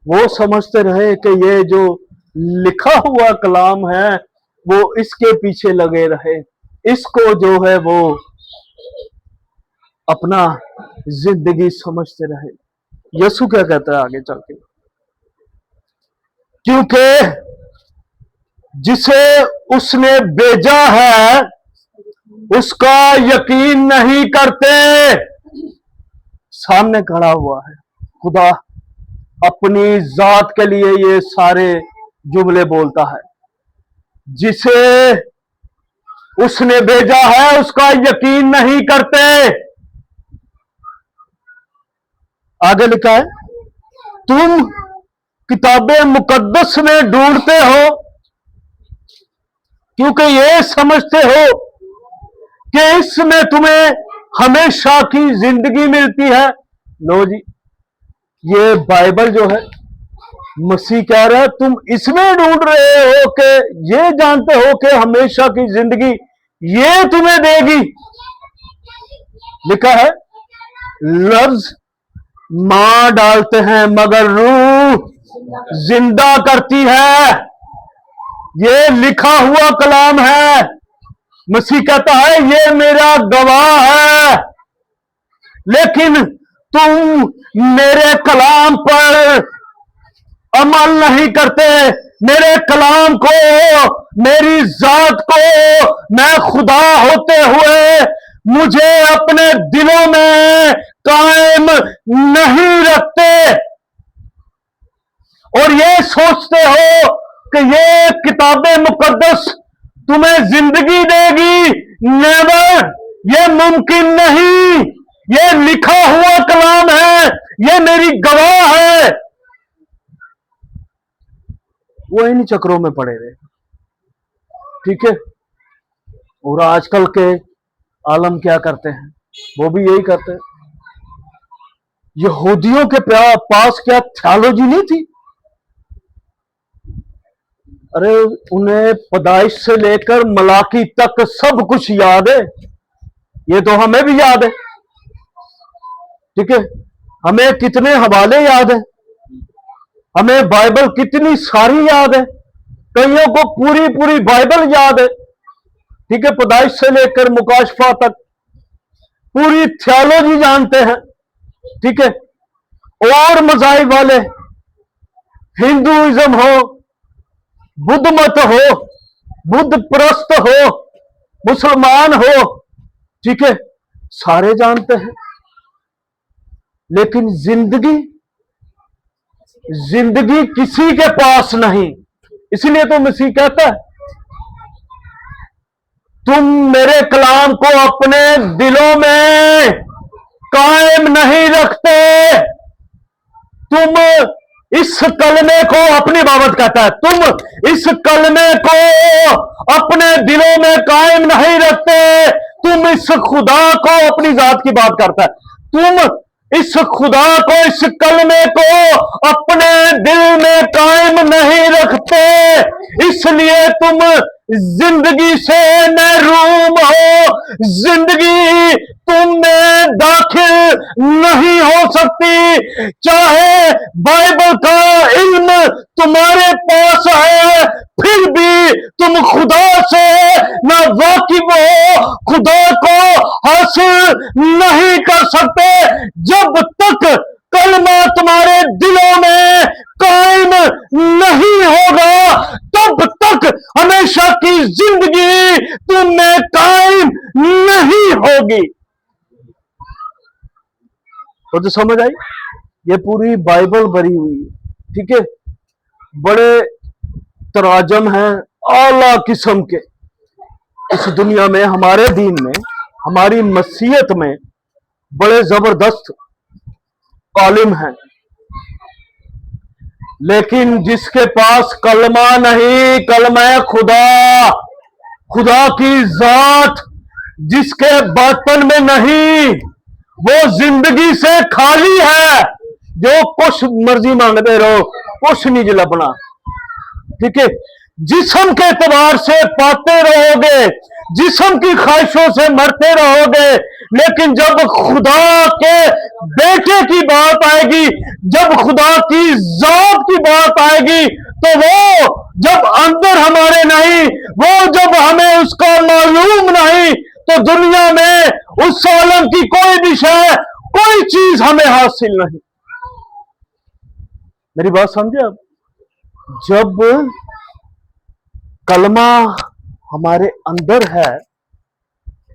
वो समझते रहे कि ये जो लिखा हुआ कलाम है वो इसके पीछे लगे रहे, इसको जो है वो अपना जिंदगी समझते रहे। यीशु क्या कहता है आगे चल के, क्योंकि जिसे उसने भेजा है उसका यकीन नहीं करते। सामने खड़ा हुआ है खुदा, अपनी जात के लिए ये सारे जुमले बोलता है। जिसे उसने भेजा है उसका यकीन नहीं करते। आगे लिखा है, तुम किताबे मुकद्दस में ढूंढते हो क्योंकि ये समझते हो कि इसमें तुम्हें हमेशा की जिंदगी मिलती है। लो जी, ये बाइबल जो है मसीह कह रहा है तुम इसमें ढूंढ रहे हो कि ये जानते हो कि हमेशा की जिंदगी ये तुम्हें देगी। लिखा है, लफ्ज मार डालते हैं मगर रूह जिंदा करती है। ये लिखा हुआ कलाम है। मसीह कहता है ये मेरा गवाह है, लेकिन तुम मेरे कलाम पर अमल नहीं करते। मेरे कलाम को, मेरी जात को मैं खुदा होते हुए मुझे अपने दिलों में कायम नहीं रखते और ये सोचते हो कि ये किताबें मुकद्दस तुम्हें जिंदगी देगी। नेवर, ये मुमकिन नहीं। ये लिखा हुआ कलाम है, ये मेरी गवाह है। वो इन चक्रों में पड़े रहे, ठीक है। और आजकल के आलम क्या करते हैं, वो भी यही करते हैं। यहूदियों के पास क्या थियोलॉजी नहीं थी? अरे उन्हें पैदाइश से लेकर मलाकी तक सब कुछ याद है। ये तो हमें भी याद है, ठीक है। हमें कितने हवाले याद है, हमें बाइबल कितनी सारी याद है। कईयों को पूरी पूरी बाइबल याद है, ठीक है। पैदाइश से लेकर मुकाशफा तक पूरी थियोलॉजी जानते हैं, ठीक है। और मज़ाहिब वाले, हिंदुइज्म हो, बुद्ध मत हो, बुद्ध प्रस्त हो, मुसलमान हो, ठीक है, सारे जानते हैं। लेकिन जिंदगी किसी के पास नहीं। इसलिए तो मसीह कहता है तुम मेरे कलाम को अपने दिलों में कायम नहीं रखते। तुम इस कलमे को, अपनी बाबत कहता है, तुम इस कलमे को अपने दिलों में कायम नहीं रखते। तुम इस खुदा को, अपनी जात की बात करता है, तुम इस खुदा को, इस कलमे को अपने दिल में कायम नहीं रखते। इसलिए तुम जिंदगी से महरूम हो। जिंदगी तुम में दाखिल नहीं हो सकती। चाहे बाइबल का इल्म तुम्हारे पास है, फिर भी तुम खुदा से ना वाकिफ हो, खुदा को हासिल नहीं कर सकते। जब तक कलमा तुम्हारे दिलों में कायम नहीं होगा, तब तक हमेशा की जिंदगी तुम में कायम नहीं होगी। तो समझ आई? ये पूरी बाइबल भरी हुई है, ठीक है। बड़े तराजम हैं आला किस्म के इस दुनिया में, हमारे दीन में, हमारी मसीहत में बड़े जबरदस्त आलिम हैं। लेकिन जिसके पास कलमा नहीं, कलमा खुदा, खुदा की जात जिसके बर्तन में नहीं, वो जिंदगी से खाली है। जो कुछ मर्जी मांगते रहो, कुछ नहीं जलपना, ठीक है। जिस्म के एतबार से पाते रहोगे, जिस्म की ख्वाहिशों से मरते रहोगे, لیکن جب خدا کے بیٹے کی بات آئے گی، جب خدا کی ذات کی بات آئے گی، تو وہ جب اندر ہمارے نہیں، وہ جب ہمیں اس کا معلوم نہیں، تو دنیا میں اس عالم کی کوئی بھی شے، کوئی چیز ہمیں حاصل نہیں۔ میری بات سمجھے آپ؟ جب کلمہ ہمارے اندر ہے